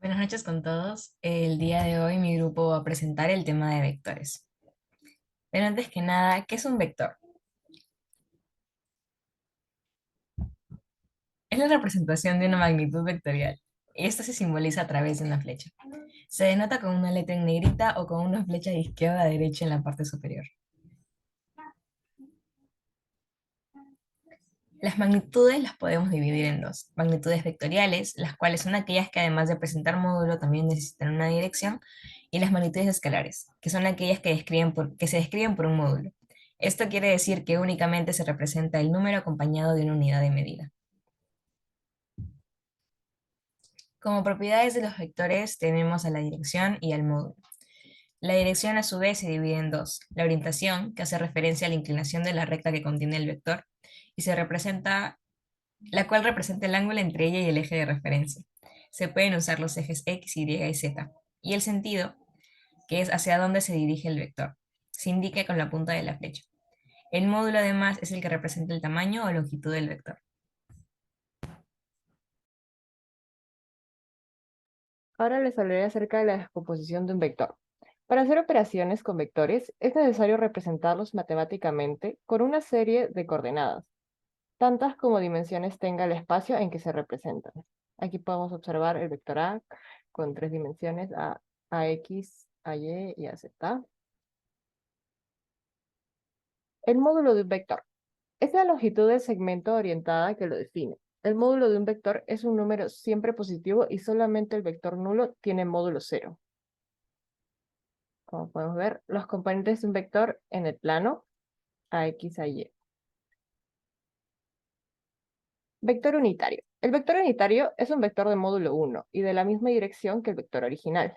Buenas noches con todos. El día de hoy mi grupo va a presentar el tema de vectores. Pero antes que nada, ¿qué es un vector? Es la representación de una magnitud vectorial. Y esta se simboliza a través de una flecha. Se denota con una letra en negrita o con una flecha de izquierda a derecha en la parte superior. Las magnitudes las podemos dividir en dos. Magnitudes vectoriales, las cuales son aquellas que además de presentar módulo también necesitan una dirección, y las magnitudes escalares, que son aquellas que se describen por un módulo. Esto quiere decir que únicamente se representa el número acompañado de una unidad de medida. Como propiedades de los vectores tenemos a la dirección y al módulo. La dirección a su vez se divide en dos: la orientación, que hace referencia a la inclinación de la recta que contiene el vector, y se representa la cual representa el ángulo entre ella y el eje de referencia. Se pueden usar los ejes X, Y y Z. Y el sentido, que es hacia dónde se dirige el vector. Se indica con la punta de la flecha. El módulo además es el que representa el tamaño o longitud del vector. Ahora les hablaré acerca de la descomposición de un vector. Para hacer operaciones con vectores es necesario representarlos matemáticamente con una serie de coordenadas, tantas como dimensiones tenga el espacio en que se representan. Aquí podemos observar el vector A con tres dimensiones, a X, a Y y a Z. El módulo de un vector es la longitud del segmento orientada que lo define. El módulo de un vector es un número siempre positivo y solamente el vector nulo tiene módulo cero. Como podemos ver, los componentes de un vector en el plano a X a Y. Vector unitario. El vector unitario es un vector de módulo 1 y de la misma dirección que el vector original.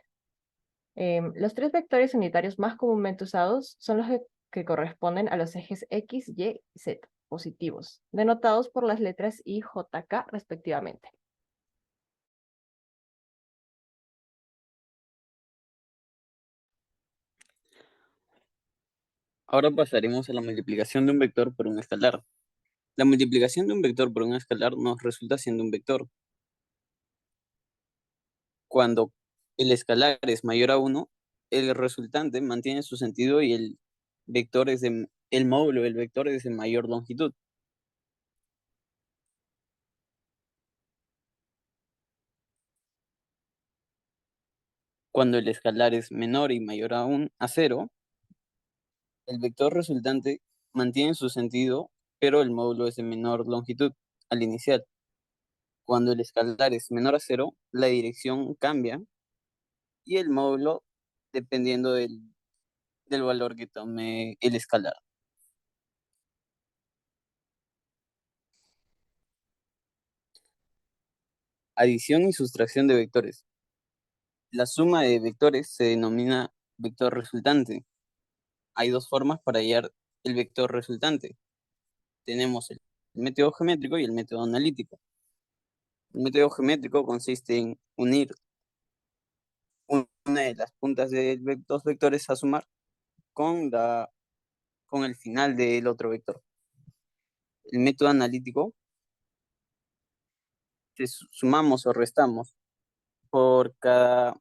Los tres vectores unitarios más comúnmente usados son los que corresponden a los ejes X, Y y Z, positivos, denotados por las letras I, J, K respectivamente. Ahora pasaremos a la multiplicación de un vector por un escalar. La multiplicación de un vector por un escalar nos resulta siendo un vector. Cuando el escalar es mayor a 1, el resultante mantiene su sentido y el módulo del vector es de mayor longitud. Cuando el escalar es menor y mayor a 0, el vector resultante mantiene su sentido, pero el módulo es de menor longitud al inicial. Cuando el escalar es menor a 0, la dirección cambia y el módulo dependiendo del valor que tome el escalar. Adición y sustracción de vectores. La suma de vectores se denomina vector resultante. Hay dos formas para hallar el vector resultante. Tenemos el método geométrico y el método analítico. El método geométrico consiste en unir una de las puntas de dos vectores a sumar con el final del otro vector. El método analítico, si sumamos o restamos por cada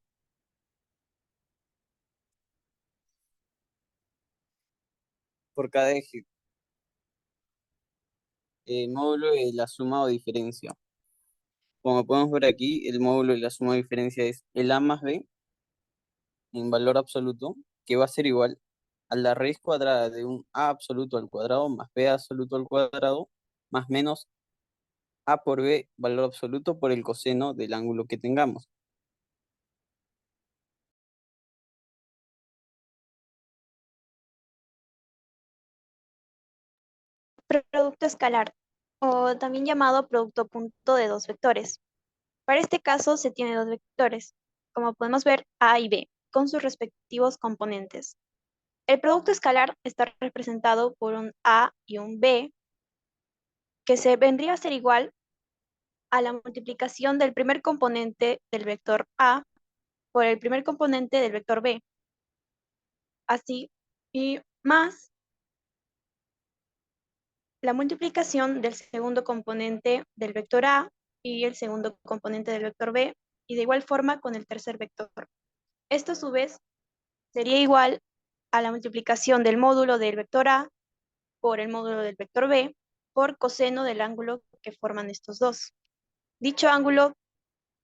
eje, módulo de la suma o diferencia. Como podemos ver aquí, el módulo de la suma o diferencia es el a más b en valor absoluto, que va a ser igual a la raíz cuadrada de un a absoluto al cuadrado más b absoluto al cuadrado más menos a por b valor absoluto por el coseno del ángulo que tengamos. Producto escalar, o también llamado producto punto de dos vectores. Para este caso se tiene dos vectores, como podemos ver A y B, con sus respectivos componentes. El producto escalar está representado por un A y un B, que se vendría a ser igual a la multiplicación del primer componente del vector A por el primer componente del vector B. Así, y más la multiplicación del segundo componente del vector A y el segundo componente del vector B y de igual forma con el tercer vector. Esto a su vez sería igual a la multiplicación del módulo del vector A por el módulo del vector B por coseno del ángulo que forman estos dos. Dicho ángulo,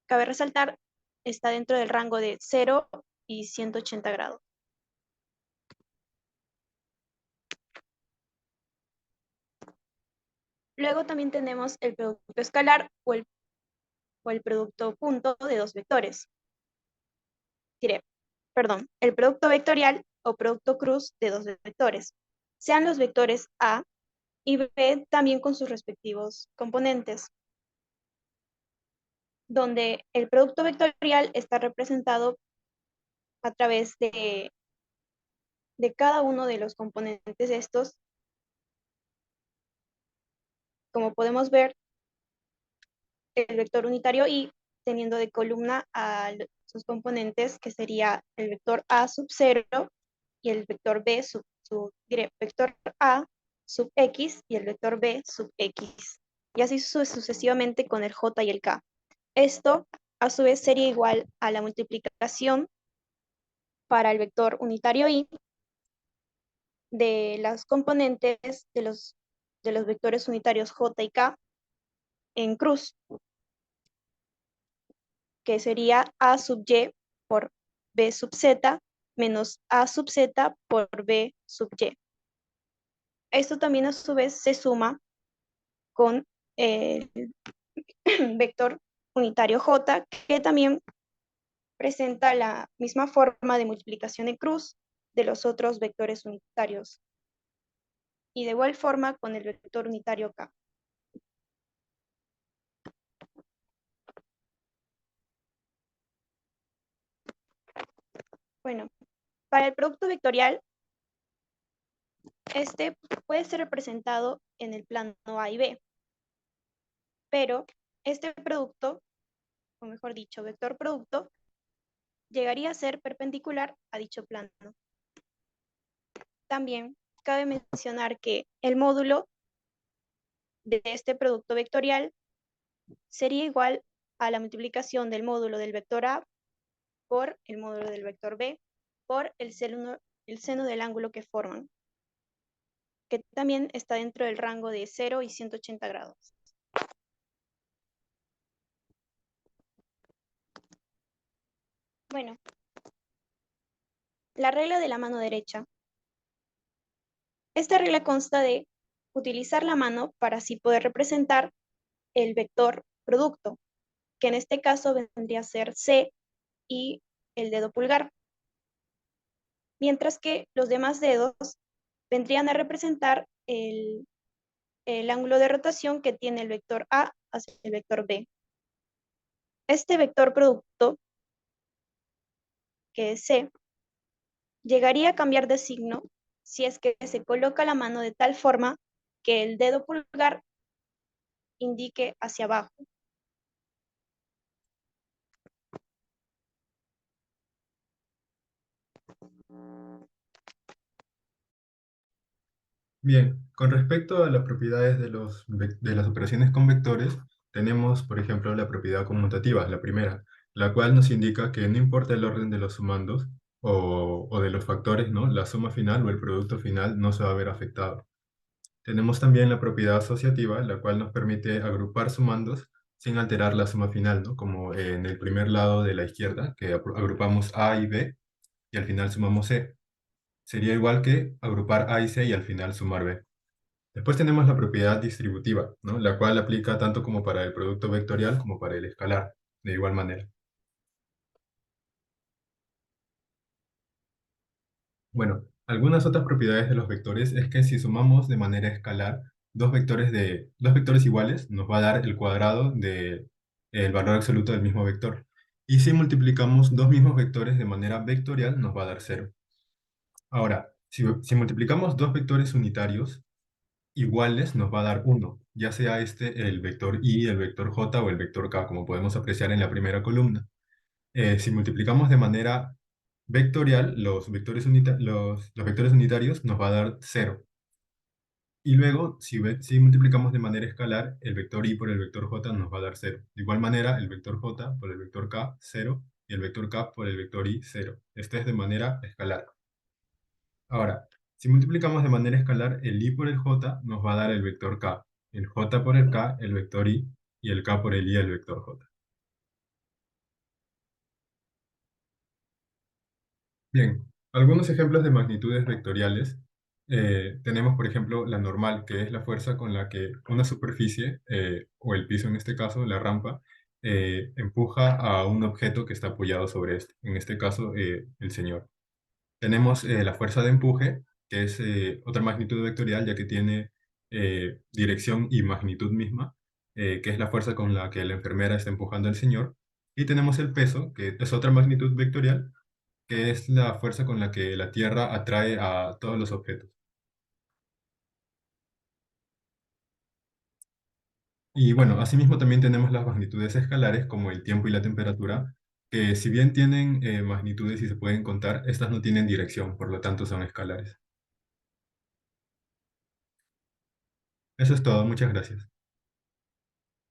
cabe resaltar, está dentro del rango de 0 y 180 grados. Luego también tenemos el producto escalar o el producto punto de dos vectores. El producto vectorial o producto cruz de dos vectores. Sean los vectores A y B también con sus respectivos componentes, donde el producto vectorial está representado a través de cada uno de los componentes de estos. Como podemos ver, el vector unitario I teniendo de columna a sus componentes, que sería el vector A sub 0 y el vector B vector A sub X y el vector B sub X. Y así sucesivamente con el J y el K. Esto, a su vez, sería igual a la multiplicación para el vector unitario I de las componentes de los vectores unitarios J y K en cruz, que sería A sub Y por B sub Z menos A sub Z por B sub Y. Esto también a su vez se suma con el vector unitario J, que también presenta la misma forma de multiplicación en cruz de los otros vectores unitarios. Y de igual forma con el vector unitario K. Bueno, para el producto vectorial, este puede ser representado en el plano A y B, pero este producto, o mejor dicho, vector producto, llegaría a ser perpendicular a dicho plano. También cabe mencionar que el módulo de este producto vectorial sería igual a la multiplicación del módulo del vector A por el módulo del vector B por el seno del ángulo que forman, que también está dentro del rango de 0 y 180 grados. Bueno, la regla de la mano derecha. Esta regla consta de utilizar la mano para así poder representar el vector producto, que en este caso vendría a ser C y el dedo pulgar, mientras que los demás dedos vendrían a representar el ángulo de rotación que tiene el vector A hacia el vector B. Este vector producto, que es C, llegaría a cambiar de signo si es que se coloca la mano de tal forma que el dedo pulgar indique hacia abajo. Bien, con respecto a las propiedades de las operaciones con vectores, tenemos, por ejemplo, la propiedad conmutativa, la primera, la cual nos indica que no importa el orden de los sumandos o de los factores, ¿no? La suma final o el producto final no se va a ver afectado. Tenemos también la propiedad asociativa, la cual nos permite agrupar sumandos sin alterar la suma final, ¿no? Como en el primer lado de la izquierda, que agrupamos A y B y al final sumamos C. Sería igual que agrupar A y C y al final sumar B. Después tenemos la propiedad distributiva, ¿no? La cual aplica tanto como para el producto vectorial como para el escalar, de igual manera. Bueno, algunas otras propiedades de los vectores es que si sumamos de manera escalar dos vectores iguales, nos va a dar el cuadrado del valor absoluto del mismo vector. Y si multiplicamos dos mismos vectores de manera vectorial, nos va a dar cero. Ahora, si multiplicamos dos vectores unitarios, iguales nos va a dar 1, ya sea este el vector i, el vector j o el vector k, como podemos apreciar en la primera columna. Si multiplicamos de manera vectorial, los vectores unitarios nos va a dar 0. Y luego, si multiplicamos de manera escalar, el vector i por el vector j nos va a dar 0. De igual manera, el vector j por el vector k, 0, y el vector k por el vector i, 0. Este es de manera escalar. Ahora, si multiplicamos de manera escalar, el i por el j nos va a dar el vector k, el j por el k, el vector i, y el k por el i, el vector j. Bien, algunos ejemplos de magnitudes vectoriales. Tenemos, por ejemplo, la normal, que es la fuerza con la que una superficie, o el piso en este caso, la rampa, empuja a un objeto que está apoyado sobre este, en este caso, el señor. Tenemos la fuerza de empuje, que es otra magnitud vectorial, ya que tiene dirección y magnitud misma, que es la fuerza con la que la enfermera está empujando al señor. Y tenemos el peso, que es otra magnitud vectorial, que es la fuerza con la que la Tierra atrae a todos los objetos. Y bueno, asimismo también tenemos las magnitudes escalares, como el tiempo y la temperatura, que si bien tienen magnitudes y se pueden contar, estas no tienen dirección, por lo tanto son escalares. Eso es todo, muchas gracias.